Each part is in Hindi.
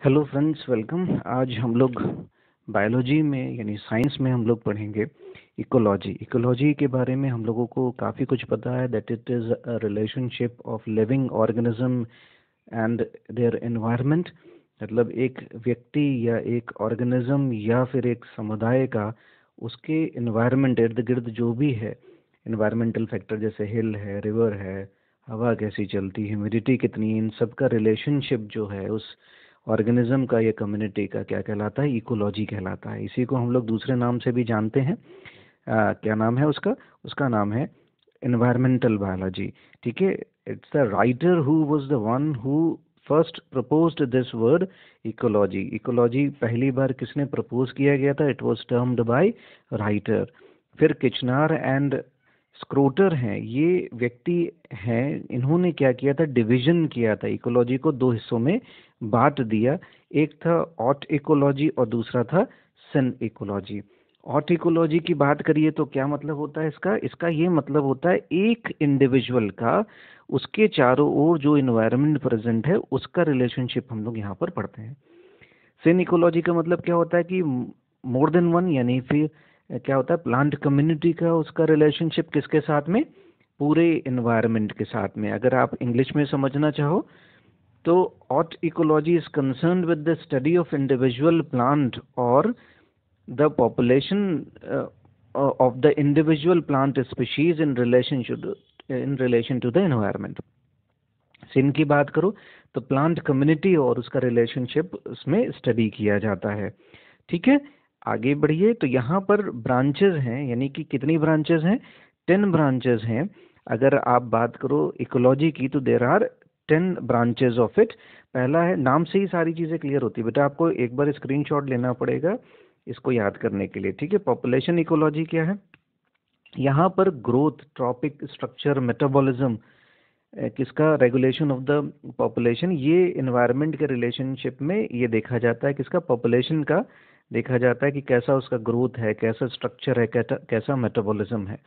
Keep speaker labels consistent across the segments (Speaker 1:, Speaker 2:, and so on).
Speaker 1: Hello friends, welcome. आज हम लोग बायोलॉजी में यानी साइंस में हम लोग पढ़ेंगे इकोलॉजी। इकोलॉजी के बारे में हम लोगों को काफ़ी कुछ पता है, that it is a relationship of living organism and their environment. मतलब एक व्यक्ति या एक ऑर्गेनिज्म या फिर एक समुदाय का उसके एनवायरनमेंट इर्द गिर्द जो भी है एनवायरमेंटल फैक्टर, जैसे हिल है, रिवर है, हवा कैसी चलती है, ह्यूमिडिटी कितनी है, इन सब का रिलेशनशिप जो है उस ऑर्गेनिज्म का या कम्युनिटी का क्या कहलाता है? इकोलॉजी कहलाता है। इसी को हम लोग दूसरे नाम से भी जानते हैं। क्या नाम है उसका? उसका नाम है एनवायरमेंटल बायोलॉजी। ठीक है। It's the Reiter who was the one who first proposed this word ecology. Ecology पहली बार किसने प्रपोज किया गया था? It was termed by Reiter. फिर किचनर एंड स्क्रोटर हैं, ये व्यक्ति हैं, इन्होंने क्या किया था? डिवीजन किया था, इकोलॉजी को दो हिस्सों में बांट दिया। एक था ऑट इकोलॉजी और दूसरा था सिन इकोलॉजी। ऑट इकोलॉजी की बात करिए तो क्या मतलब होता है इसका? इसका ये मतलब होता है एक इंडिविजुअल का उसके चारों ओर जो इन्वायरमेंट प्रेजेंट है उसका रिलेशनशिप हम लोग यहाँ पर पढ़ते हैं। सिन इकोलॉजी का मतलब क्या होता है कि मोर देन वन, यानी फिर क्या होता है? प्लांट कम्युनिटी का उसका रिलेशनशिप किसके साथ में? पूरे इन्वायरमेंट के साथ में। अगर आप इंग्लिश में समझना चाहो तो autecology is concerned with the study of individual plant और the population of the individual plant species in relation to the environment. सिन की बात करो तो प्लांट कम्युनिटी और उसका रिलेशनशिप उसमें स्टडी किया जाता है। ठीक है, आगे बढ़िए। तो यहाँ पर ब्रांचेस हैं, यानी कि कितनी ब्रांचेस हैं? 10 ब्रांचेस हैं। अगर आप बात करो इकोलॉजी की तो there are 10 branches of it. पहला है, नाम से ही सारी चीज़ें क्लियर होती है बेटा, आपको एक बार स्क्रीनशॉट लेना पड़ेगा इसको याद करने के लिए। ठीक है, पॉपुलेशन इकोलॉजी क्या है? यहाँ पर ग्रोथ, ट्रॉपिक स्ट्रक्चर, मेटाबॉलिज्म, किसका? रेगुलेशन ऑफ द पॉपुलेशन, ये इन्वायरमेंट के रिलेशनशिप में ये देखा जाता है। किसका? पॉपुलेशन का देखा जाता है कि कैसा उसका ग्रोथ है, कैसा स्ट्रक्चर है, कैसा मेटाबॉलिज्म है।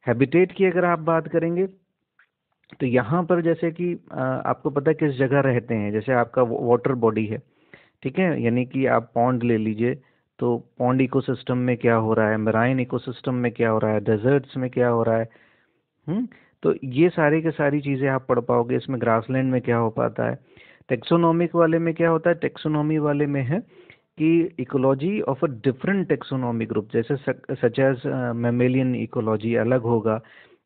Speaker 1: हैबिटेट की अगर आप बात करेंगे तो यहाँ पर जैसे कि आपको पता है किस जगह रहते हैं, जैसे आपका वाटर बॉडी है, ठीक है, यानी कि आप पॉन्ड ले लीजिए तो पॉन्ड इकोसिस्टम में क्या हो रहा है, मेराइन इकोसिस्टम में क्या हो रहा है, डेजर्ट्स में क्या हो रहा है। हम्म तो ये सारे के सारी चीज़ें आप पढ़ पाओगे। इसमें ग्रासलैंड में क्या हो पाता है। टेक्सोनॉमिक वाले में क्या होता है? टेक्सोनॉमी वाले में है कि ecology of a different taxonomy group, जैसे सच एज मैमेलियन इकोलॉजी अलग होगा,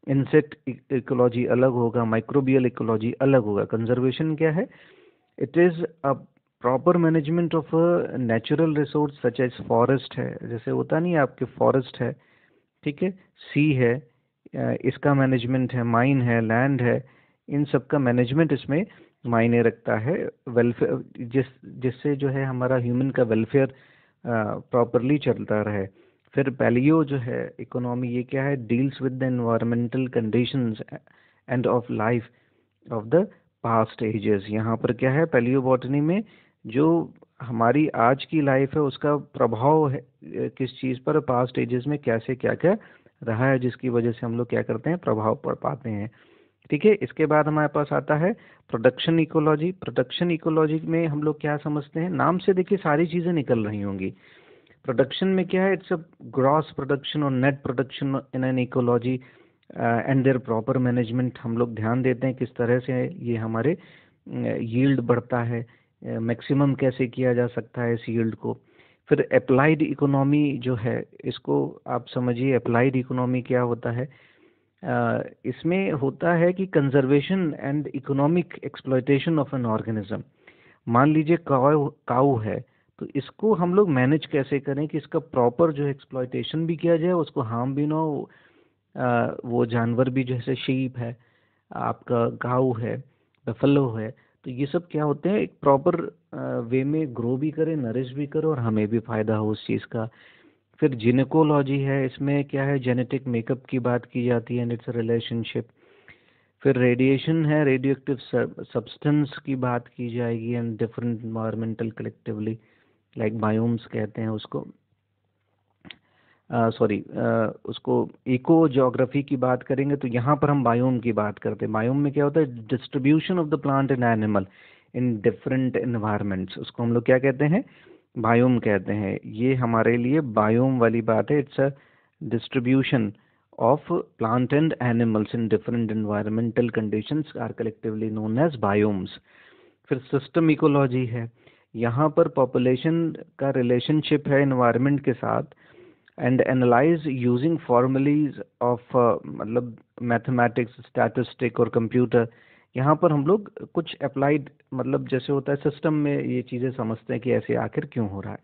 Speaker 1: इंसेक्ट इकोलॉजी अलग होगा, माइक्रोबियल इकोलॉजी अलग होगा। कंजर्वेशन क्या है? It is a proper management of natural resource such as forest है, जैसे होता नहीं है आपके फॉरेस्ट है, ठीक है, सी है, इसका मैनेजमेंट है, माइन है, लैंड है, इन सब का मैनेजमेंट इसमें मायने रखता है। वेलफेयर जिससे जो है हमारा ह्यूमन का वेलफेयर प्रॉपरली चलता रहे। फिर पैलियो जो है इकोनॉमी, ये क्या है? Deals with the environmental conditions and of life of the past ages. यहाँ पर क्या है? पैलियोबॉटनी में जो हमारी आज की लाइफ है उसका प्रभाव है किस चीज़ पर? पास्ट एजेस में कैसे क्या क्या रहा है, जिसकी वजह से हम लोग क्या करते हैं? प्रभाव पड़ पाते हैं। ठीक है, इसके बाद हमारे पास आता है प्रोडक्शन इकोलॉजी। प्रोडक्शन इकोलॉजी में हम लोग क्या समझते हैं? नाम से देखिए सारी चीज़ें निकल रही होंगी। प्रोडक्शन में क्या है? इट्स अ ग्रॉस प्रोडक्शन और net production in an ecology and there proper management. हम लोग ध्यान देते हैं किस तरह से ये हमारे यील्ड बढ़ता है, मैक्सिमम कैसे किया जा सकता है इस यील्ड को। फिर अप्लाइड इकोनॉमी जो है, इसको आप समझिए। अप्लाइड इकोनॉमी क्या होता है? इसमें होता है कि conservation and economic exploitation of an organism. मान लीजिए काऊ काऊ है, तो इसको हम लोग मैनेज कैसे करें कि इसका प्रॉपर जो एक्सप्लॉयटेशन भी किया जाए, उसको हार्म भी ना हो। वो जानवर भी, जैसे शीप है, आपका गाऊ है, बफलो है, तो ये सब क्या होते हैं? एक प्रॉपर वे में ग्रो भी करे, नरिश भी करे और हमें भी फायदा हो उस चीज़ का। फिर जिनेकोलॉजी है, इसमें क्या है? जेनेटिक मेकअप की बात की जाती है एंड इट्स रिलेशनशिप। फिर रेडिएशन है, रेडियो एक्टिव सब्सटेंस की बात की जाएगी and different environmental collectively, like biomes कहते हैं उसको, सॉरी, उसको इको जोग्राफी की बात करेंगे तो यहाँ पर हम बायोम की बात करते हैं। बायोम में क्या होता है? Distribution of the plant and animal. In different environments, उसको हम लोग क्या कहते हैं, बायोम कहते हैं। ये हमारे लिए बायोम वाली बात है। It's a distribution of plant and animals in different environmental conditions are collectively known as biomes. फिर सिस्टम इकोलॉजी है, यहाँ पर पॉपुलेशन का रिलेशनशिप है एनवायरनमेंट के साथ, and analyse using formulae of मतलब मैथमेटिक्स, स्टैटिस्टिक और कंप्यूटर। यहाँ पर हम लोग कुछ अप्लाइड मतलब जैसे होता है सिस्टम में ये चीज़ें समझते हैं कि ऐसे आखिर क्यों हो रहा है।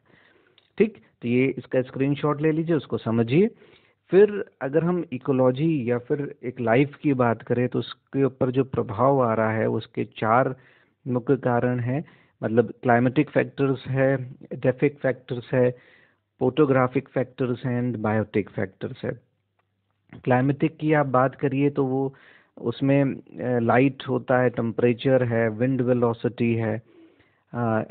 Speaker 1: ठीक, तो ये इसका स्क्रीनशॉट ले लीजिए, उसको समझिए। फिर अगर हम इकोलॉजी या फिर एक लाइफ की बात करें तो उसके ऊपर जो प्रभाव आ रहा है उसके 4 मुख्य कारण हैं। मतलब क्लाइमेटिक फैक्टर्स है, एडेफिक फैक्टर्स है, फोटोग्राफिक फैक्टर्स हैं एंड बायोटिक फैक्टर्स है। क्लाइमेटिक की आप बात करिए तो वो उसमें लाइट होता है, टेम्परेचर है, विंड वेलोसिटी है,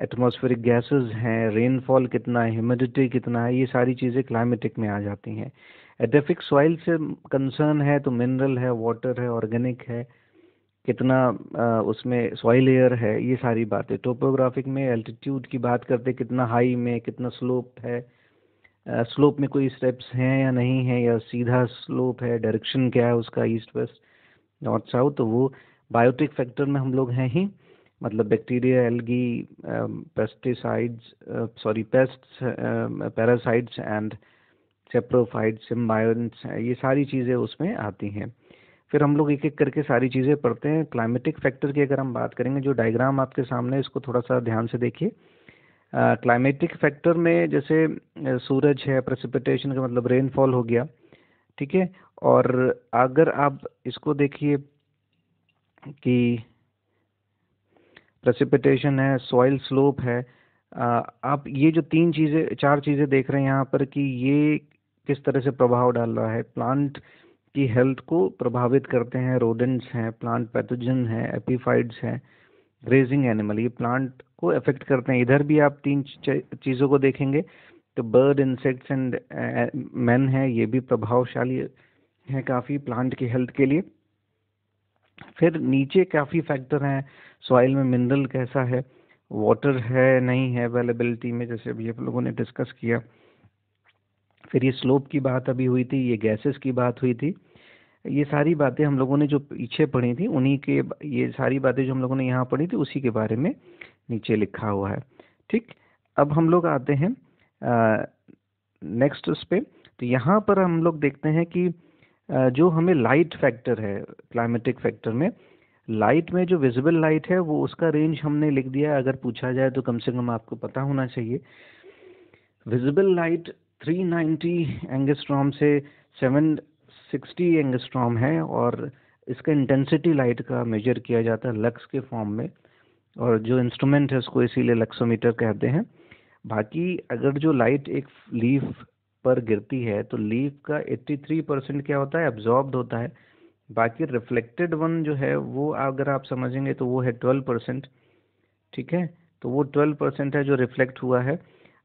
Speaker 1: एटमॉस्फेरिक गैसेस हैं, रेनफॉल कितना है, ह्यूमिडिटी कितना है, ये सारी चीज़ें क्लाइमेटिक में आ जाती हैं। एडेफिक सॉइल से कंसर्न है तो मिनरल है, वाटर है, ऑर्गेनिक है, कितना उसमें सॉइल एयर है, ये सारी बातें। टोपोग्राफिक में एल्टीट्यूड की बात करते, कितना हाई में, कितना स्लोप है, स्लोप में कोई स्टेप्स हैं या नहीं है, या सीधा स्लोप है, डायरेक्शन क्या है उसका, ईस्ट वेस्ट नॉर्थ साउथ। तो वो बायोटिक फैक्टर में हम लोग हैं ही, मतलब bacteria, algae, pesticides, sorry pests, parasites and saprophytes, symbionts, ये सारी चीज़ें उसमें आती हैं। फिर हम लोग एक एक करके सारी चीज़ें पढ़ते हैं। क्लाइमेटिक फैक्टर की अगर हम बात करेंगे, जो डायग्राम आपके सामने है इसको थोड़ा सा ध्यान से देखिए। क्लाइमेटिक फैक्टर में जैसे सूरज है, प्रेसिपिटेशन का मतलब रेनफॉल हो गया, ठीक है। और अगर आप इसको देखिए कि प्रेसिपिटेशन है, सॉइल स्लोप है, आप ये जो 3 चीज़ें 4 चीज़ें देख रहे हैं यहाँ पर कि ये किस तरह से प्रभाव डाल रहा है, प्लांट की हेल्थ को प्रभावित करते हैं। रोडेंट्स हैं, प्लांट पैथोजन है, एपीफाइट्स हैं, ग्रेजिंग एनिमल, ये प्लांट को अफेक्ट करते हैं। इधर भी आप 3 चीज़ों को देखेंगे तो बर्ड, इंसेक्ट्स एंड मैन है, ये भी प्रभावशाली है काफ़ी प्लांट की हेल्थ के लिए। फिर नीचे काफ़ी फैक्टर हैं, सॉइल में मिनरल कैसा है, वाटर है नहीं है अवेलेबिलिटी में, जैसे अभी आप लोगों ने डिस्कस किया। फिर ये स्लोप की बात अभी हुई थी, ये गैसेस की बात हुई थी। ये सारी बातें हम लोगों ने जो पीछे पढ़ी थी उन्हीं के, ये सारी बातें जो हम लोगों ने यहाँ पढ़ी थी उसी के बारे में नीचे लिखा हुआ है। ठीक, अब हम लोग आते हैं नेक्स्ट उस पे। तो यहाँ पर हम लोग देखते हैं कि जो हमें लाइट फैक्टर है क्लाइमेटिक फैक्टर में, लाइट में जो विजिबल लाइट है वो उसका रेंज हमने लिख दिया है। अगर पूछा जाए तो कम से कम आपको पता होना चाहिए। विजिबल लाइट 390 एंगस्ट्रॉम से 760 एंगस्ट्रॉम है, और इसका इंटेंसिटी लाइट का मेजर किया जाता है लक्स के फॉर्म में, और जो इंस्ट्रूमेंट है उसको इसीलिए लक्सोमीटर कहते हैं। बाकी अगर जो लाइट एक लीफ पर गिरती है तो लीफ का 83% क्या होता है, एब्जॉर्ब्ड होता है। बाकी रिफ्लेक्टेड वन जो है वो अगर आप समझेंगे तो वो है 12%। ठीक है, तो वो 12% है जो रिफ्लेक्ट हुआ है।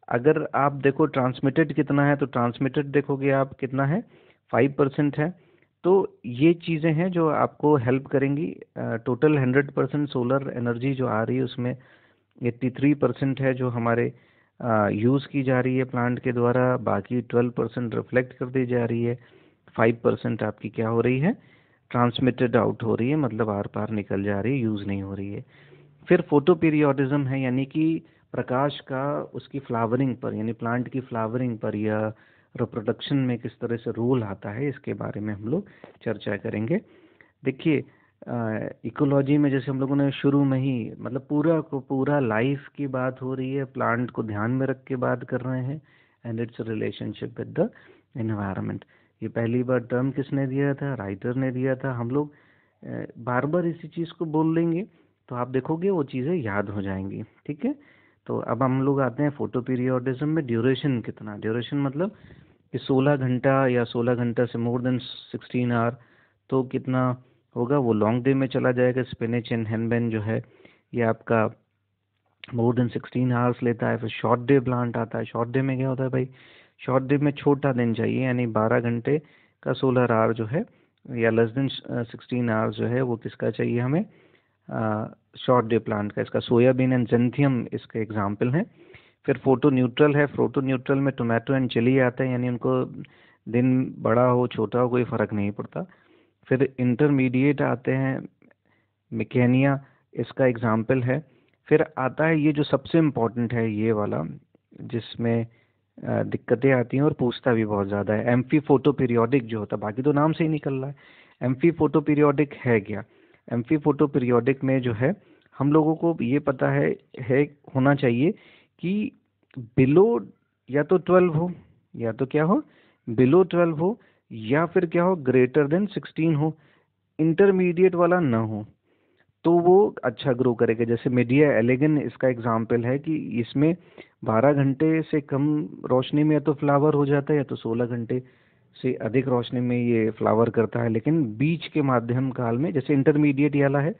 Speaker 1: अगर आप देखो ट्रांसमिटेड कितना है, तो ट्रांसमिटेड देखोगे आप कितना है, 5% है। तो ये चीज़ें हैं जो आपको हेल्प करेंगी। टोटल 100% सोलर एनर्जी जो आ रही है उसमें 83% है जो हमारे यूज़ की जा रही है प्लांट के द्वारा, बाकी 12% रिफ्लेक्ट कर दी जा रही है, 5% आपकी क्या हो रही है, ट्रांसमिटेड आउट हो रही है, मतलब आर पार निकल जा रही है, यूज़ नहीं हो रही है। फिर फोटो पीरियोडिज्म है, यानी कि प्रकाश का उसकी फ्लावरिंग पर, यानी प्लांट की फ्लावरिंग पर या रिप्रोडक्शन में किस तरह से रोल आता है, इसके बारे में हम लोग चर्चा करेंगे। देखिए इकोलॉजी में जैसे हम लोगों ने शुरू में ही मतलब पूरा को पूरा लाइफ की बात हो रही है, प्लांट को ध्यान में रख के बात कर रहे हैं, and it's relationship with the environment. ये पहली बार टर्म किसने दिया था, राइटर ने दिया था। हम लोग बार बार इसी चीज़ को बोल लेंगे तो आप देखोगे वो चीज़ें याद हो जाएंगी। ठीक है, तो अब हम लोग आते हैं फोटो पीरियोडिज्म में। ड्यूरेशन कितना, ड्यूरेशन मतलब कि 16 घंटा या 16 घंटा से मोर देन 16 आवर, तो कितना होगा, वो लॉन्ग डे में चला जाएगा। स्पिनच एंड हेनबेन जो है ये आपका मोर देन 16 आवर्स लेता है। फिर शॉर्ट डे प्लांट आता है। शॉर्ट डे में क्या होता है भाई, शॉर्ट डे में छोटा दिन चाहिए, यानी 12 घंटे का सोलर आवर जो है, या लेस देन 16 आवर्स जो है वो किसका चाहिए हमें, शॉर्ट डे प्लांट का, इसका सोयाबीन एंड जेंथियम इसके एग्जाम्पल हैं। फिर फोटो न्यूट्रल है, फोटो न्यूट्रल में टोमेटो एंड चिली आते हैं, यानी उनको दिन बड़ा हो छोटा हो कोई फ़र्क नहीं पड़ता। फिर इंटरमीडिएट आते हैं, मिकेनिया इसका एग्जाम्पल है। फिर आता है ये जो सबसे इम्पोर्टेंट है, ये वाला जिसमें दिक्कतें आती हैं और पूछता भी बहुत ज़्यादा है, एम्फी फोटो पीरियोडिक जो होता है, बाकी तो नाम से ही निकल रहा है। एम्फी फोटो पीरियोडिक है क्या? एम्फी फोटो पीरियोडिक में जो है हम लोगों को ये पता है होना चाहिए कि बिलो या तो 12 हो, या तो क्या हो, बिलो 12 हो, या फिर क्या हो, ग्रेटर देन 16 हो, इंटरमीडिएट वाला ना हो, तो वो अच्छा ग्रो करेगा। जैसे मीडिया एलेगन इसका एग्जाम्पल है कि इसमें 12 घंटे से कम रोशनी में या तो फ्लावर हो जाता है, या तो 16 घंटे से अधिक रोशनी में ये फ्लावर करता है। लेकिन बीच के माध्यम काल में, जैसे इंटरमीडिएट वाला है,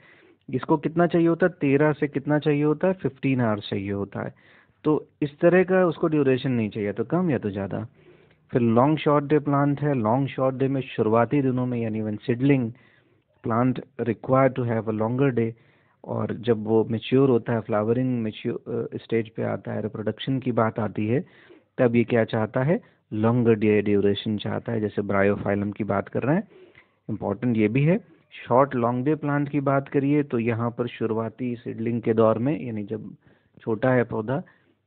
Speaker 1: इसको कितना चाहिए होता है, 13 से कितना चाहिए होता है, 15 आवर्स चाहिए होता है। तो इस तरह का उसको ड्यूरेशन नहीं चाहिए, तो कम या तो ज़्यादा। फिर लॉन्ग शॉर्ट डे प्लांट है। लॉन्ग शॉर्ट डे में शुरुआती दिनों में, यानी one seedling plant required to have a longer day, और जब वो मेच्योर होता है, फ्लावरिंग मेच्योर स्टेज पे आता है, रिप्रोडक्शन की बात आती है, तब ये क्या चाहता है, लॉन्गर डे ड्यूरेशन चाहता है। जैसे ब्रायोफाइलम की बात कर रहे हैं, इम्पॉर्टेंट ये भी है। शॉर्ट लॉन्ग डे प्लांट की बात करिए तो यहाँ पर शुरुआती सीडलिंग के दौर में, यानी जब छोटा है पौधा,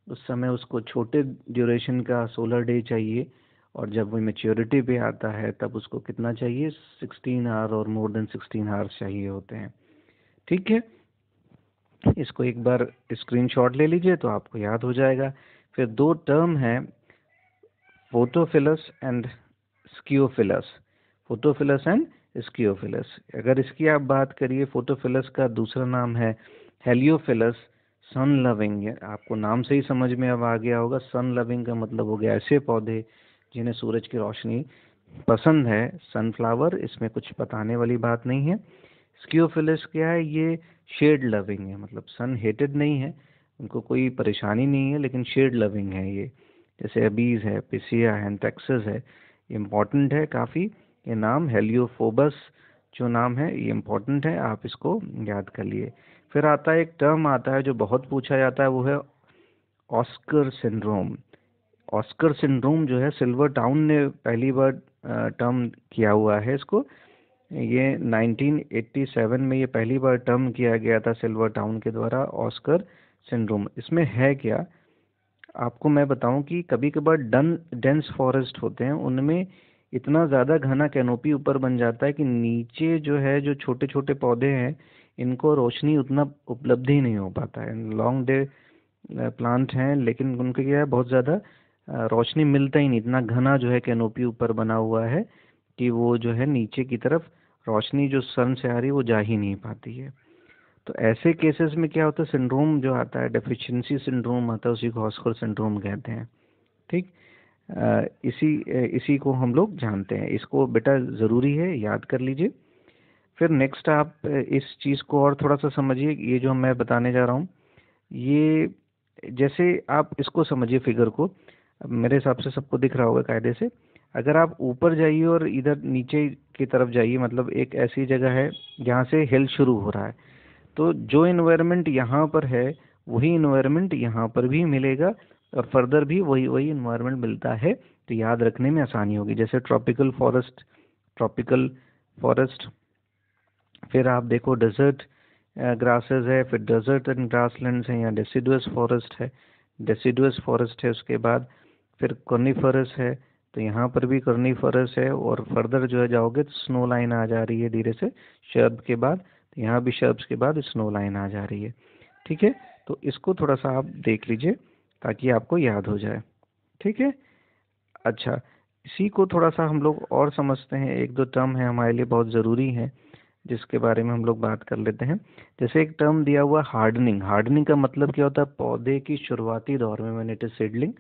Speaker 1: उस समय उसको छोटे ड्यूरेशन का 16 डे चाहिए, और जब वो मेच्योरिटी पे आता है तब उसको कितना चाहिए, 16 आवर और मोर देन 16 आवर्स चाहिए होते हैं। ठीक है, इसको एक बार स्क्रीनशॉट ले लीजिए तो आपको याद हो जाएगा। फिर दो टर्म है, फोटोफिलस एंड स्कियोफिलस। फोटोफिलस एंड स्कियोफिलस, अगर इसकी आप बात करिए, फोटोफिलस का दूसरा नाम है हेलियोफिलस। सन लविंग, आपको नाम से ही समझ में अब आ गया होगा, सन लविंग का मतलब हो गया ऐसे पौधे जिन्हें सूरज की रोशनी पसंद है। सनफ्लावर, इसमें कुछ बताने वाली बात नहीं है। स्कियोफिलस क्या है, ये शेड लविंग है, मतलब सन हेटेड नहीं है, उनको कोई परेशानी नहीं है, लेकिन शेड लविंग है ये। जैसे अबीज है, पिसिया है, टेक्सस है, इम्पॉर्टेंट है काफ़ी ये नाम। हेलियोफोबस जो नाम है ये इम्पॉर्टेंट है, आप इसको याद कर लिए। फिर आता है एक टर्म आता है जो बहुत पूछा जाता है, वो है ऑस्कर सिंड्रोम। ऑस्कर सिंड्रोम जो है, सिल्वर टाउन ने पहली बार टर्म किया हुआ है इसको। ये 1987 में ये पहली बार टर्म किया गया था सिल्वर टाउन के द्वारा, ऑस्कर सिंड्रोम। इसमें है क्या, आपको मैं बताऊं कि कभी कभार डेंस फॉरेस्ट होते हैं, उनमें इतना ज़्यादा घना कैनोपी ऊपर बन जाता है कि नीचे जो है, जो छोटे छोटे पौधे हैं, इनको रोशनी उतना उपलब्ध ही नहीं हो पाता है। लॉन्ग डे प्लांट हैं, लेकिन उनके क्या है, बहुत ज़्यादा रोशनी मिलता ही नहीं, इतना घना जो है कैनोपी ऊपर बना हुआ है कि वो जो है नीचे की तरफ रोशनी जो सन से आ रही है वो जा ही नहीं पाती है। तो ऐसे केसेस में क्या होता है, सिंड्रोम जो आता है, डेफिशिएंसी सिंड्रोम आता है, उसी को ऑस्कर सिंड्रोम कहते हैं। ठीक, इसी को हम लोग जानते हैं, इसको बेटा ज़रूरी है याद कर लीजिए। फिर नेक्स्ट आप इस चीज़ को और थोड़ा सा समझिए, ये जो मैं बताने जा रहा हूँ, ये जैसे आप इसको समझिए, फिगर को, अब मेरे हिसाब से सबको दिख रहा होगा कायदे से। अगर आप ऊपर जाइए और इधर नीचे की तरफ जाइए, मतलब एक ऐसी जगह है जहाँ से हिल शुरू हो रहा है, तो जो इन्वायरमेंट यहाँ पर है वही इन्वायरमेंट यहाँ पर भी मिलेगा, और फर्दर भी वही वही इन्वायरमेंट मिलता है, तो याद रखने में आसानी होगी। जैसे ट्रॉपिकल फॉरेस्ट, फिर आप देखो डेजर्ट ग्रासेस है, फिर डेजर्ट एंड ग्रासलैंड्स हैं, या डेसिडुअस फॉरेस्ट है, उसके बाद फिर कॉर्निफरस है, तो यहाँ पर भी कॉर्निफरस है, और फर्दर जो है जाओगे तो स्नो लाइन आ जा रही है धीरे से शर्ब के बाद, तो यहाँ भी शर्ब्स के बाद स्नो लाइन आ जा रही है। ठीक है, तो इसको थोड़ा सा आप देख लीजिए ताकि आपको याद हो जाए। ठीक है, अच्छा, इसी को थोड़ा सा हम लोग और समझते हैं, एक दो टर्म है हमारे लिए बहुत ज़रूरी है जिसके बारे में हम लोग बात कर लेते हैं। जैसे एक टर्म दिया हुआ हार्डनिंग। हार्डनिंग का मतलब क्या होता है, पौधे की शुरुआती दौर में, व्हेन इट इज सीडलिंग,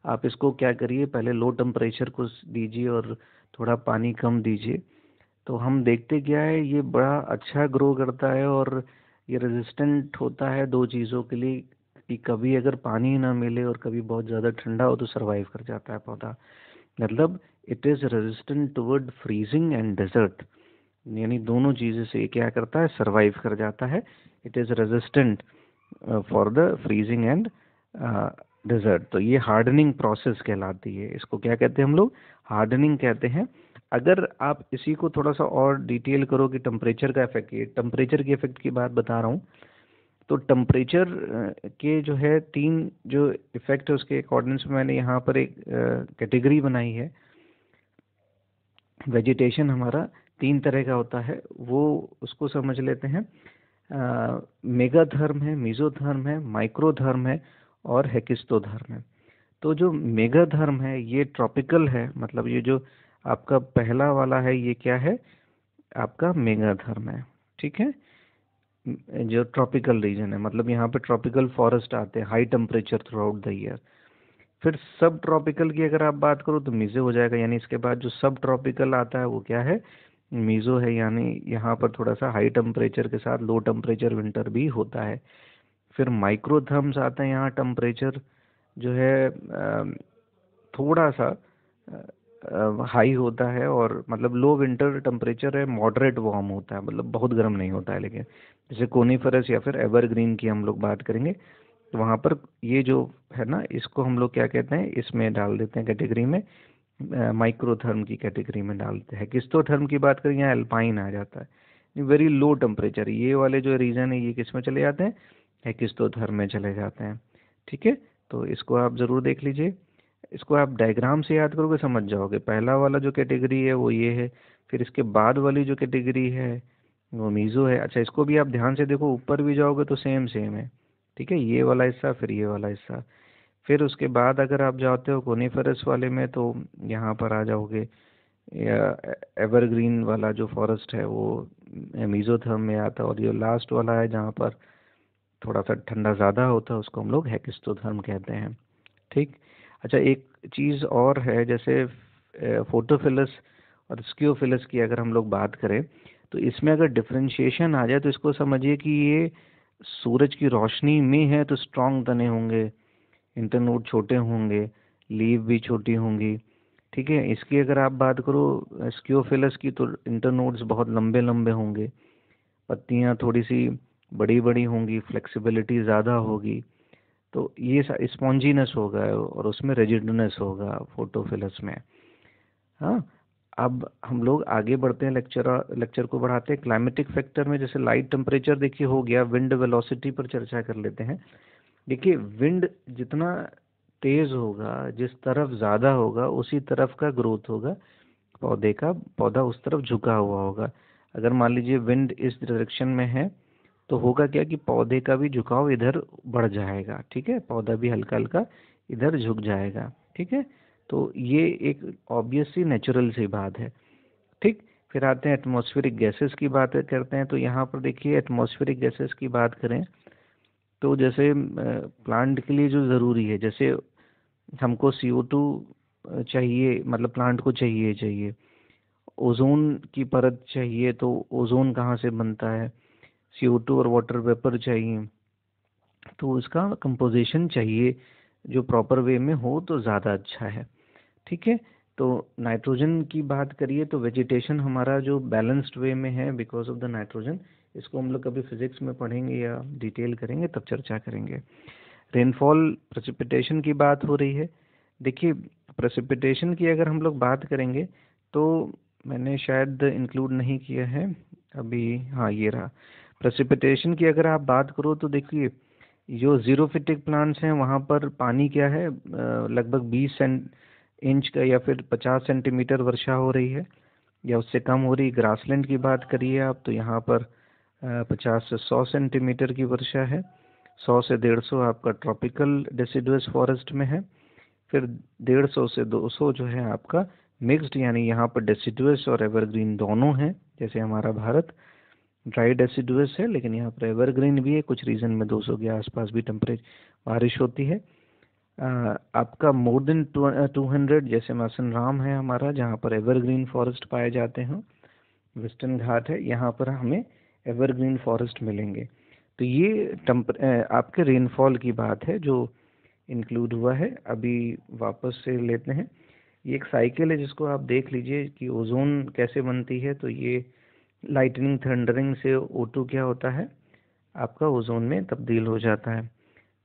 Speaker 1: आप इसको क्या करिए, पहले लो टेम्परेचर को दीजिए और थोड़ा पानी कम दीजिए, तो हम देखते क्या है, ये बड़ा अच्छा ग्रो करता है, और ये रेजिस्टेंट होता है दो चीज़ों के लिए, कि कभी अगर पानी ना मिले और कभी बहुत ज़्यादा ठंडा हो तो सरवाइव कर जाता है पौधा। मतलब it is resistant toward freezing and desert, यानी दोनों चीज़ें से ये क्या करता है, सरवाइव कर जाता है। It is resistant for the freezing and desert. तो ये हार्डनिंग प्रोसेस कहलाती है। इसको क्या कहते हैं हम लोग? हार्डनिंग कहते हैं। अगर आप इसी को थोड़ा सा और डिटेल करो कि टेम्परेचर का इफेक्ट, ये टेम्परेचर के इफेक्ट की बात बता रहा हूँ, तो टेम्परेचर के जो है 3 जो इफेक्ट है उसके अकॉर्डिंग से मैंने यहाँ पर एक कैटेगरी बनाई है। वेजिटेशन हमारा 3 तरह का होता है, वो उसको समझ लेते हैं। मेगाथर्म है, मीजोथर्म है, माइक्रोथर्म है और हेकिस्तोथर्म है। तो जो मेगाथर्म है ये ट्रॉपिकल है, मतलब ये जो आपका पहला वाला है ये क्या है? आपका मेगाथर्म है। ठीक है, जो ट्रॉपिकल रीजन है, मतलब यहाँ पे ट्रॉपिकल फॉरेस्ट आते हैं, high temperature through out the year. फिर सब ट्रॉपिकल की अगर आप बात करो तो मीजो हो जाएगा, यानी इसके बाद जो सब ट्रॉपिकल आता है वो क्या है? मीजो है, यानी यहाँ पर थोड़ा सा हाई टेम्परेचर के साथ लो टेम्परेचर विंटर भी होता है। फिर माइक्रोथर्म्स आते हैं, यहाँ टेम्परेचर जो है थोड़ा सा हाई होता है, और मतलब लो विंटर टेम्परेचर है, मॉडरेट वार्म होता है, मतलब बहुत गर्म नहीं होता है। लेकिन जैसे कोनीफरस या फिर एवरग्रीन की हम लोग बात करेंगे तो वहाँ पर ये जो है ना, इसको हम लोग क्या कहते हैं, इसमें डाल देते हैं कैटेगरी में, माइक्रोथर्म की कैटेगरी में डालते हैं। किस्तोथर्म की बात करें यहाँ एल्पाइन आ जाता है, वेरी लो टेम्परेचर। ये वाले जो रीजन है ये किस में चले जाते हैं? हेकिस्तोथर्म में चले जाते हैं। ठीक है, तो इसको आप ज़रूर देख लीजिए। इसको आप डायग्राम से याद करोगे समझ जाओगे। पहला वाला जो कैटेगरी है वो ये है, फिर इसके बाद वाली जो कैटेगरी है वो मीज़ो है। अच्छा, इसको भी आप ध्यान से देखो, ऊपर भी जाओगे तो सेम सेम है। ठीक है, ये वाला हिस्सा फिर ये वाला हिस्सा। फिर उसके बाद अगर आप जाते हो कोनीफरस वाले में तो यहाँ पर आ जाओगे, या एवरग्रीन वाला जो फॉरेस्ट है वो मीज़ोथर्म में आता है, और ये लास्ट वाला है जहाँ पर थोड़ा सा ठंडा ज़्यादा होता है उसको हम लोग हेकिस्तोथर्म कहते हैं। ठीक। अच्छा, एक चीज़ और है, जैसे फोटोफिलस और स्कियोफिलस की अगर हम लोग बात करें तो इसमें अगर डिफरेंशिएशन आ जाए तो इसको समझिए कि ये सूरज की रोशनी में है तो स्ट्रॉन्ग तने होंगे, इंटरनोड छोटे होंगे, लीव भी छोटी होंगी। ठीक है, इसकी अगर आप बात करो स्कियोफिलस की तो इंटरनोड्स बहुत लंबे लंबे होंगे, पत्तियाँ थोड़ी सी बड़ी बड़ी होंगी, फ्लेक्सिबिलिटी ज़्यादा होगी। तो ये स्पॉन्जीनेस होगा और उसमें रिजिडनेस होगा फोटोफिलस में। हाँ, अब हम लोग आगे बढ़ते हैं, लेक्चर को बढ़ाते हैं। क्लाइमेटिक फैक्टर में जैसे लाइट टेम्परेचर देखिए हो गया, विंड वेलोसिटी पर चर्चा कर लेते हैं। देखिए, विंड जितना तेज होगा, जिस तरफ ज़्यादा होगा उसी तरफ का ग्रोथ होगा पौधे का, पौधा उस तरफ झुका हुआ होगा। अगर मान लीजिए विंड इस डायरेक्शन में है तो होगा क्या कि पौधे का भी झुकाव इधर बढ़ जाएगा। ठीक है, पौधा भी हल्का हल्का इधर झुक जाएगा। ठीक है, तो ये एक ऑब्वियस सी नेचुरल सी बात है। ठीक। फिर आते हैं एटमॉस्फेरिक गैसेस की बात करते हैं। तो यहाँ पर देखिए एटमॉस्फेरिक गैसेस की बात करें तो जैसे प्लांट के लिए जो ज़रूरी है, जैसे हमको CO2 चाहिए, मतलब प्लांट को चाहिए चाहिए। ओजोन की परत चाहिए, तो ओजोन कहाँ से बनता है? CO2 और वाटर वेपर चाहिए, तो उसका कंपोजिशन चाहिए जो प्रॉपर वे में हो तो ज़्यादा अच्छा है। ठीक है, तो नाइट्रोजन की बात करिए तो वेजिटेशन हमारा जो बैलेंस्ड वे में है बिकॉज ऑफ द नाइट्रोजन। इसको हम लोग कभी फिजिक्स में पढ़ेंगे या डिटेल करेंगे तब चर्चा करेंगे। रेनफॉल, प्रेसिपिटेशन की बात हो रही है। देखिए, प्रेसिपिटेशन की अगर हम लोग बात करेंगे तो मैंने शायद इंक्लूड नहीं किया है अभी, हाँ ये रहा। प्रेसिपिटेशन की अगर आप बात करो तो देखिए, जो जीरोफिटिक प्लांट्स हैं वहाँ पर पानी क्या है, लगभग 20 इंच का या फिर 50 सेंटीमीटर वर्षा हो रही है या उससे कम हो रही। ग्रासलैंड की बात करिए आप तो यहाँ पर 50 से 100 सेंटीमीटर की वर्षा है। 100 से 150 आपका ट्रॉपिकल डेसिडुअस फॉरेस्ट में है। फिर 150 से 200 जो है आपका मिक्स्ड, यानी यहाँ पर डेसिडुअस और एवरग्रीन दोनों हैं। जैसे हमारा भारत ड्राई डेसिडुअस है लेकिन यहाँ पर एवरग्रीन भी है, कुछ रीजन में 200 के आसपास भी टेम्परेचर बारिश होती है। आपका मोर देन 200 जैसे मासनराम है हमारा, जहाँ पर एवरग्रीन फॉरेस्ट पाए जाते हैं। वेस्टर्न घाट है, यहाँ पर हमें एवरग्रीन फॉरेस्ट मिलेंगे। तो ये आपके रेनफॉल की बात है जो इंक्लूड हुआ है। अभी वापस से लेते हैं, ये एक साइकिल है जिसको आप देख लीजिए कि ओजोन कैसे बनती है। तो ये लाइटनिंग थंडरिंग से O2 क्या होता है, आपका ओजोन में तब्दील हो जाता है।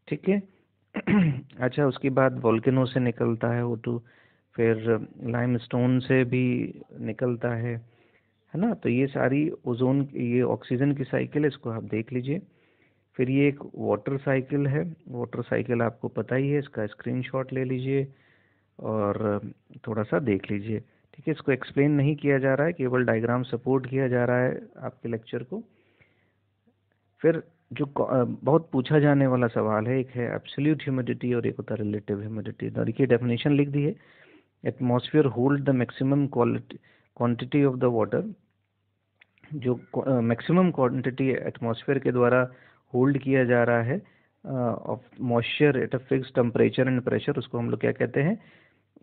Speaker 1: ठीक है। अच्छा, उसके बाद वोल्केनो से निकलता है O2, फिर लाइमस्टोन से भी निकलता है ना। तो ये सारी ओजोन, ये ऑक्सीजन की साइकिल है, इसको आप देख लीजिए। फिर ये एक वाटर साइकिल है, वाटर साइकिल आपको पता ही है, इसका स्क्रीनशॉट ले लीजिए और थोड़ा सा देख लीजिए। ठीक है, इसको एक्सप्लेन नहीं किया जा रहा है, केवल डायग्राम सपोर्ट किया जा रहा है आपके लेक्चर को। फिर जो बहुत पूछा जाने वाला सवाल है, एक है एब्सोल्यूट ह्यूमिडिटी और एक होता है रिलेटिव ह्यूमिडिटी। तो देखिए डेफिनेशन लिख दी है, atmosphere hold the maximum quantity of the water. जो मैक्सिमम क्वांटिटी एटमॉस्फेयर के द्वारा होल्ड किया जा रहा है of moisture at a fix temperature and pressure, उसको हम लोग क्या कहते हैं,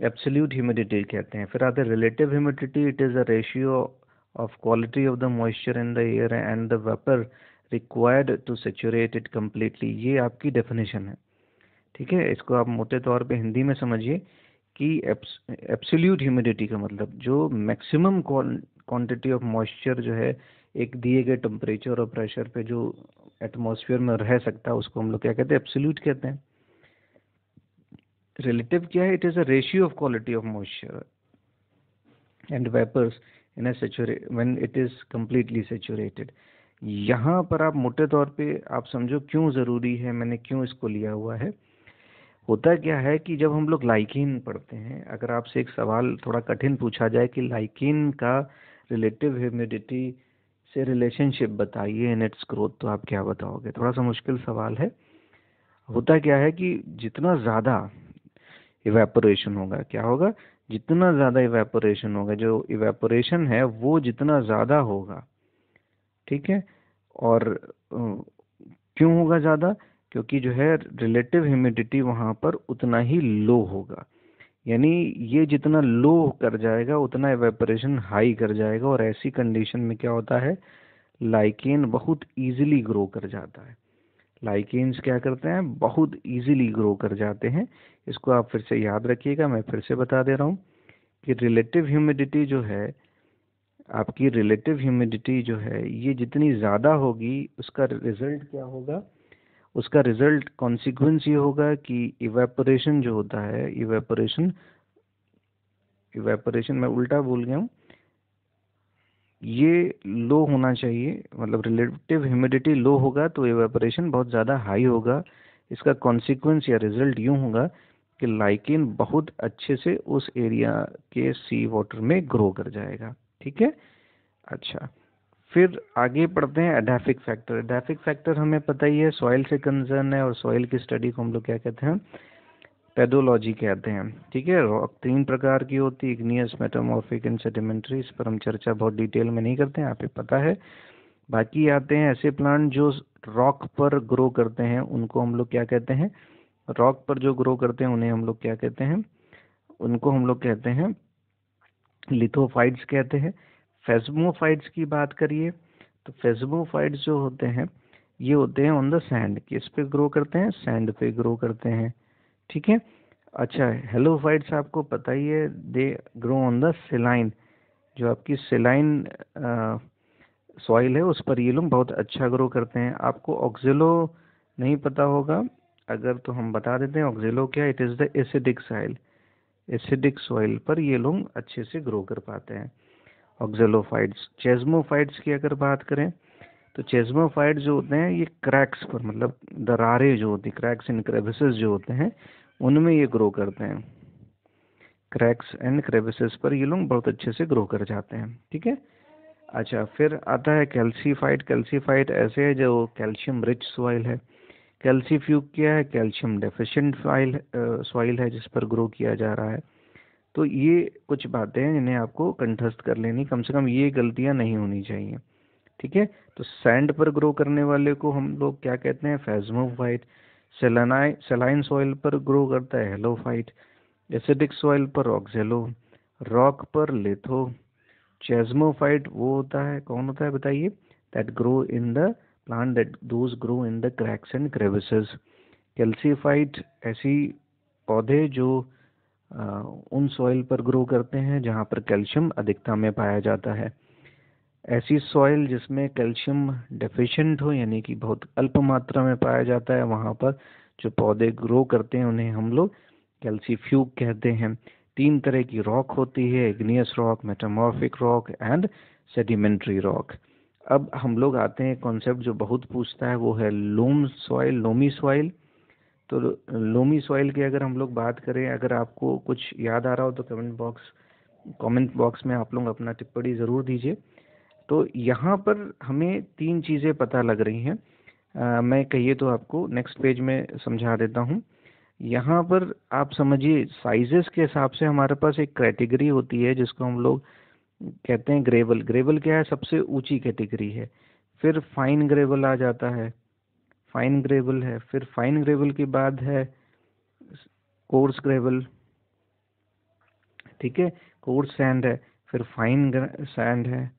Speaker 1: एब्सोल्यूट ह्यूमिडिटी कहते हैं। फिर आते हैं relative humidity, it is a ratio of quality of the moisture in the air and the vapour required to saturate it completely. ये आपकी डेफिनेशन है। ठीक है, इसको आप मोटे तौर पे हिंदी में समझिए कि एब्सोल्यूट ह्यूमिडिटी का मतलब जो मैक्सिमम क्वांटिटी ऑफ मॉइस्चर जो है एक दिए गए टेम्परेचर और प्रेशर पे जो एटमॉस्फेयर में रह सकता है, उसको हम लोग क्या कहते हैं, एब्सोल्यूट कहते हैं। रिलेटिव क्या है, it is a ratio of quality of moisture and vapours in a saturate when it is completely saturated. यहाँ पर आप मोटे तौर पे आप समझो क्यों ज़रूरी है, मैंने क्यों इसको लिया हुआ है। होता क्या है कि जब हम लोग लाइकिन पढ़ते हैं, अगर आपसे एक सवाल थोड़ा कठिन पूछा जाए कि लाइकिन का रिलेटिव ह्यूमिडिटी से रिलेशनशिप बताइए इन इट्स ग्रोथ, तो आप क्या बताओगे? थोड़ा सा मुश्किल सवाल है। होता क्या है कि जितना ज़्यादा इवेपोरेशन होगा, क्या होगा, जितना ज़्यादा इवेपोरेशन होगा, जो इवेपोरेशन है वो जितना ज़्यादा होगा, ठीक है, और क्यों होगा ज़्यादा, क्योंकि जो है रिलेटिव ह्यूमिडिटी वहाँ पर उतना ही लो होगा। यानी ये जितना लो कर जाएगा उतना इवेपोरेशन हाई कर जाएगा, और ऐसी कंडीशन में क्या होता है, लाइकेन बहुत इजीली ग्रो कर जाता है। लाइकेन्स क्या करते हैं, बहुत इजीली ग्रो कर जाते हैं। इसको आप फिर से याद रखिएगा, मैं फिर से बता दे रहा हूँ कि रिलेटिव ह्यूमिडिटी जो है, आपकी रिलेटिव ह्यूमिडिटी जो है, ये जितनी ज़्यादा होगी उसका रिजल्ट क्या होगा, उसका रिजल्ट कॉन्सिक्वेंस ये होगा कि इवेपोरेशन जो होता है, इवेपोरेशन इवेपोरेशन मैं उल्टा बोल गया हूँ, ये लो होना चाहिए, मतलब रिलेटिव ह्यूमिडिटी लो होगा तो इवेपोरेशन बहुत ज़्यादा हाई होगा। इसका कॉन्सिक्वेंस या रिजल्ट यूँ होगा कि लाइकेन बहुत अच्छे से उस एरिया के सी वाटर में ग्रो कर जाएगा। ठीक है। अच्छा, फिर आगे पढ़ते हैं एडाफिक फैक्टर। एडाफिक फैक्टर हमें पता ही है, सॉइल से कंसर्न है, और सॉइल की स्टडी को हम लोग क्या कहते हैं, पेडोलॉजी कहते हैं। ठीक है, रॉक 3 प्रकार की होती है, इग्नियस, मेटामॉर्फिक एंड सेडिमेंट्री। इस पर हम चर्चा बहुत डिटेल में नहीं करते हैं, आप पता है। बाकी आते हैं ऐसे प्लांट जो रॉक पर ग्रो करते हैं, उनको हम लोग क्या कहते हैं, रॉक पर जो ग्रो करते हैं उन्हें हम लोग क्या कहते हैं, उनको हम लोग कहते हैं लिथोफाइट्स कहते हैं। फेस्मोफाइट्स की बात करिए तो फेस्मोफाइट्स जो होते हैं ये होते हैं ऑन द सैंड, किस पे ग्रो करते हैं, सैंड पे ग्रो करते हैं। ठीक है। अच्छा, हेलोफाइट्स आपको पता ही है, दे ग्रो ऑन द सेलाइन, जो आपकी सेलाइन सॉइल है उस पर ये लोग बहुत अच्छा ग्रो करते हैं। आपको ऑक्जेलो नहीं पता होगा, अगर तो हम बता देते हैं, ऑक्जेलो क्या, it is the acidic soil, acidic soil पर ये लोग अच्छे से ग्रो कर पाते हैं ऑक्जेलोफाइट्स। चेस्मोफाइट्स की अगर बात करें तो चेस्मोफाइट्स जो होते हैं ये क्रैक्स पर, मतलब दरारें जो होती, क्रैक्स एंड क्रेविसेस जो होते हैं उनमें ये ग्रो करते हैं। क्रैक्स एंड क्रेविसेस पर ये लोग बहुत अच्छे से ग्रो कर जाते हैं। ठीक है। अच्छा, फिर आता है कैल्सीफाइट। कैल्सीफाइट ऐसे है जो कैल्शियम रिच सॉइल है। कैल्सीफ्यूग क्या है, कैल्शियम डेफिशिएंट सॉइल है जिस पर ग्रो किया जा रहा है। तो ये कुछ बातें हैं जिन्हें आपको कंठस्थ कर लेनी, कम से कम ये गलतियां नहीं होनी चाहिए। ठीक है। तो सैंड पर ग्रो करने वाले को हम लोग क्या कहते हैं, फेस्मोफाइट। सेलाइन सॉइल पर ग्रो करता है हेलोफाइट। एसिडिक सॉइल पर ऑक्जेलो। रॉक पर लिथो। चेस्मोफाइट वो होता है, कौन होता है बताइए, that grow in the plant that those grow in the cracks and crevices. Calciphyte ऐसी पौधे जो उन सॉइल पर ग्रो करते हैं जहाँ पर कैल्शियम अधिकता में पाया जाता है। ऐसी सॉइल जिसमें कैल्शियम डेफिशिएंट हो, यानी कि बहुत अल्प मात्रा में पाया जाता है, वहाँ पर जो पौधे ग्रो करते हैं उन्हें हम लोग कैल्सीफ्यूग कहते हैं। 3 तरह की रॉक होती है, igneous rock, metamorphic rock and sedimentary rock. अब हम लोग आते हैं कॉन्सेप्ट जो बहुत पूछता है, वो है लोम सॉइल, लोमी सॉइल। तो लोमी सॉइल की अगर हम लोग बात करें, अगर आपको कुछ याद आ रहा हो तो कमेंट बॉक्स में आप लोग अपना टिप्पणी ज़रूर दीजिए। तो यहाँ पर हमें 3 चीज़ें पता लग रही हैं। मैं कहिए तो आपको नेक्स्ट पेज में समझा देता हूँ। यहाँ पर आप समझिए साइजेस के हिसाब से हमारे पास एक कैटेगरी होती है जिसको हम लोग कहते हैं ग्रेवल। ग्रेवल क्या है? सबसे ऊंची कैटेगरी है। फिर फाइन ग्रेवल आ जाता है, फाइन ग्रेवल है। फिर फाइन ग्रेवल के बाद है कोर्स ग्रेवल, ठीक है, कोर्स सैंड है। फिर फाइन सैंड है,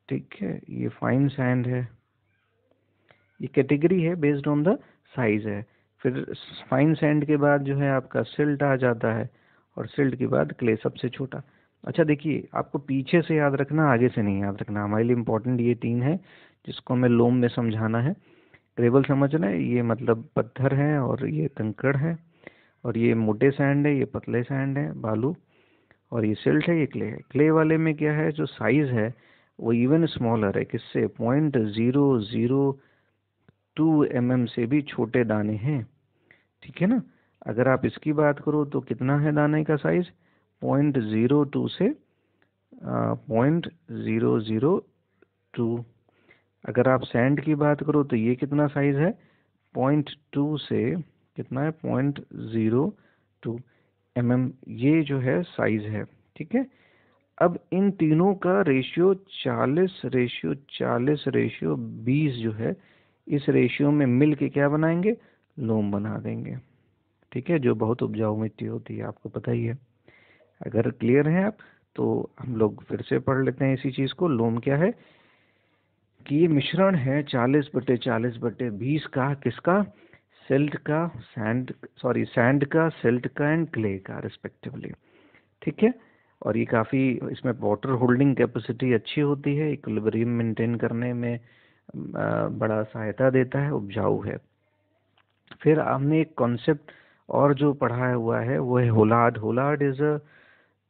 Speaker 1: ठीक है, ये फाइन सैंड है। ये कैटेगरी है बेस्ड ऑन द साइज है। फिर फाइन सैंड के बाद जो है आपका सिल्ट आ जाता है, और सिल्ट के बाद क्ले सबसे छोटा। अच्छा देखिए, आपको पीछे से याद रखना, आगे से नहीं याद रखना। हमारे लिए इम्पोर्टेंट ये 3 है जिसको हमें लोम में समझाना है। ग्रेवल समझना है, ये मतलब पत्थर है, और ये कंकड़ है, और ये मोटे सैंड है, ये पतले सैंड है, बालू। और ये सिल्ट है, ये क्ले है। क्ले वाले में क्या है, जो साइज है वो इवन स्मॉलर है। किससे? 0.002 mm से भी छोटे दाने हैं, ठीक है ना। अगर आप इसकी बात करो तो कितना है दाने का साइज? 0.02 से 0.002। अगर आप सैंड की बात करो तो ये कितना साइज है? 0.2 से कितना है? 0.02 mm। ये जो है साइज है, ठीक है। अब इन तीनों का रेशियो 40/40/20 जो है, इस रेशियो में मिल के क्या बनाएंगे? लोम बना देंगे, ठीक है, जो बहुत उपजाऊ मिट्टी होती है, आपको पता ही है। अगर क्लियर हैं आप तो हम लोग फिर से पढ़ लेते हैं इसी चीज़ को। लोम क्या है कि ये मिश्रण है 40/40/20 का, किसका? सिल्ट का, सैंड का, सिल्ट का एंड क्ले का रिस्पेक्टिवली, ठीक है। और ये काफ़ी, इसमें वाटर होल्डिंग कैपेसिटी अच्छी होती है, इक्विलिब्रियम मेंटेन करने में बड़ा सहायता देता है, उपजाऊ है। फिर हमने एक कॉन्सेप्ट और जो पढ़ा हुआ है वो है holard. Holard is a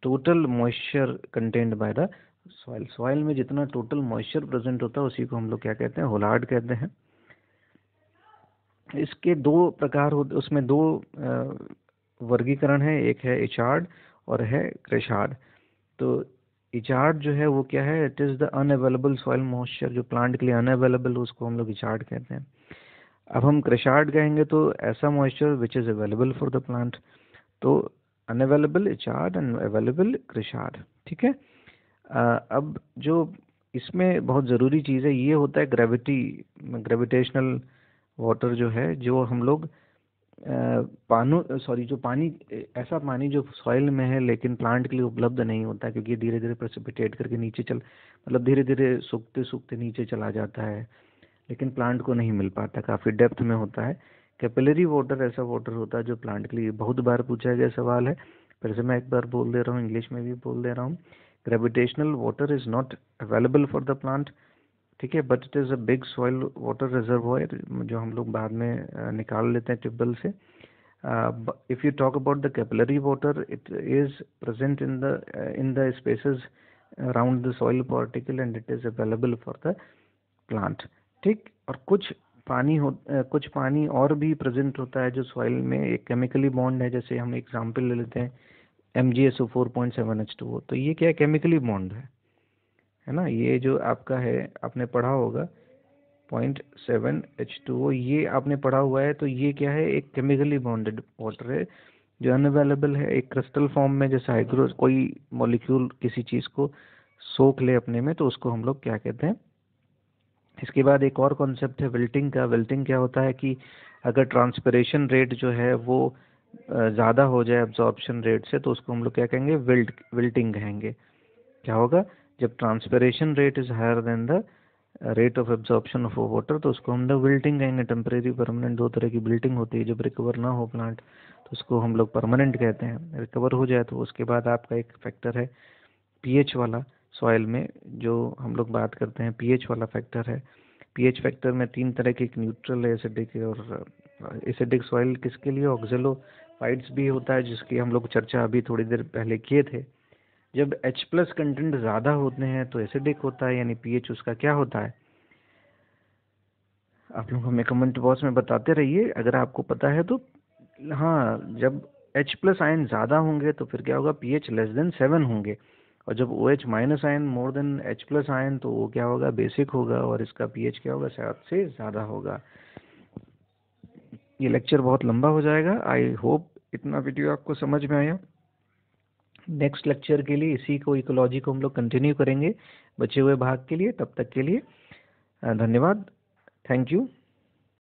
Speaker 1: total moisture contained by the soil. Soil में जितना टोटल मॉइस्चर प्रेजेंट होता है उसी को हम लोग क्या कहते हैं? होलार्ड कहते हैं। इसके 2 प्रकार होते, उसमें 2 वर्गीकरण है, एक है इचार्ड और है क्रेशार्ड। तो इचार्ड जो है वो क्या है? It is the unavailable soil moisture, जो प्लांट के लिए अनअवेलेबल, उसको हम लोग इचार्ड कहते हैं। अब हम क्रेशार्ड कहेंगे तो ऐसा moisture which is available for the plant. तो अनअवेलेबल इचार्ड एंड अवेलेबल क्रेशार्ड, ठीक है। अब जो इसमें बहुत ज़रूरी चीज़ है, ये होता है ग्रेविटेशनल वाटर जो है, जो हम लोग जो पानी, ऐसा पानी जो सॉइल में है लेकिन प्लांट के लिए उपलब्ध नहीं होता है, क्योंकि ये धीरे धीरे प्रेसिपिटेट करके नीचे मतलब धीरे धीरे सूखते सूखते नीचे चला जाता है, लेकिन प्लांट को नहीं मिल पाता, काफ़ी डेप्थ में होता है। कैपिलरी वाटर ऐसा वाटर होता है जो प्लांट के लिए, बहुत बार पूछा गया सवाल है, फिर से मैं एक बार बोल दे रहा हूँ, इंग्लिश में भी बोल दे रहा हूँ। Gravitational water is not available for the plant, ठीक है, but it is a big soil water reservoir, जो हम लोग बाद में निकाल लेते हैं ट्यूबवेल से। If you talk about the capillary water, it is present in the spaces around the soil particle and it is available for the plant, ठीक। और कुछ पानी और भी प्रेजेंट होता है जो सॉइल में एक केमिकली बॉन्ड है, जैसे हम एग्जांपल ले लेते हैं MgSO4.7H2O। तो ये क्या है? केमिकली बॉन्ड है ना। ये जो आपका है, आपने पढ़ा होगा 0.7H2O, ये आपने पढ़ा हुआ है। तो ये क्या है? एक केमिकली बॉन्डेड वाटर है जो अनअवेलेबल है एक क्रिस्टल फॉर्म में। जैसे कोई मॉलिक्यूल किसी चीज़ को सोख ले अपने में, तो उसको हम लोग क्या कहते हैं? इसके बाद एक और कॉन्सेप्ट है विल्टिंग का। विल्टिंग क्या होता है कि अगर ट्रांसपिरेशन रेट जो है वो ज़्यादा हो जाए एब्जॉर्प्शन रेट से, तो उसको हम लोग क्या कहेंगे? विल्टिंग कहेंगे। क्या होगा? जब transpiration rate is higher than the rate of absorption of water, तो उसको हम लोग विल्टिंग कहेंगे। टेम्परेरी परमानेंट 2 तरह की विल्टिंग होती है। जब रिकवर ना हो प्लांट तो उसको हम लोग परमानेंट कहते हैं। रिकवर हो जाए तो उसके बाद आपका एक फैक्टर है पीएच वाला, सॉइल में जो हम लोग बात करते हैं पीएच वाला फैक्टर है। पीएच फैक्टर में 3 तरह के, एक न्यूट्रल है, एसिडिक है, और एसिडिक सॉइल किसके लिए, ऑक्जेलोफाइट्स भी होता है, जिसकी हम लोग चर्चा अभी थोड़ी देर पहले किए थे। जब H+ कंटेंट ज़्यादा होते हैं तो एसिडिक होता है, यानी पीएच उसका क्या होता है। आप लोग हमें कमेंट बॉक्स में बताते रहिए अगर आपको पता है तो। हाँ, जब H+ आयन ज़्यादा होंगे तो फिर क्या होगा, pH <7 होंगे, और जब OH- ion more than H+ ion तो वो क्या होगा, बेसिक होगा, और इसका pH क्या होगा, 7 से ज़्यादा होगा। ये लेक्चर बहुत लंबा हो जाएगा। आई होप इतना वीडियो आपको समझ में आया। नेक्स्ट लेक्चर के लिए इसी को, इकोलॉजी को हम लोग कंटिन्यू करेंगे बचे हुए भाग के लिए। तब तक के लिए धन्यवाद। Thank you.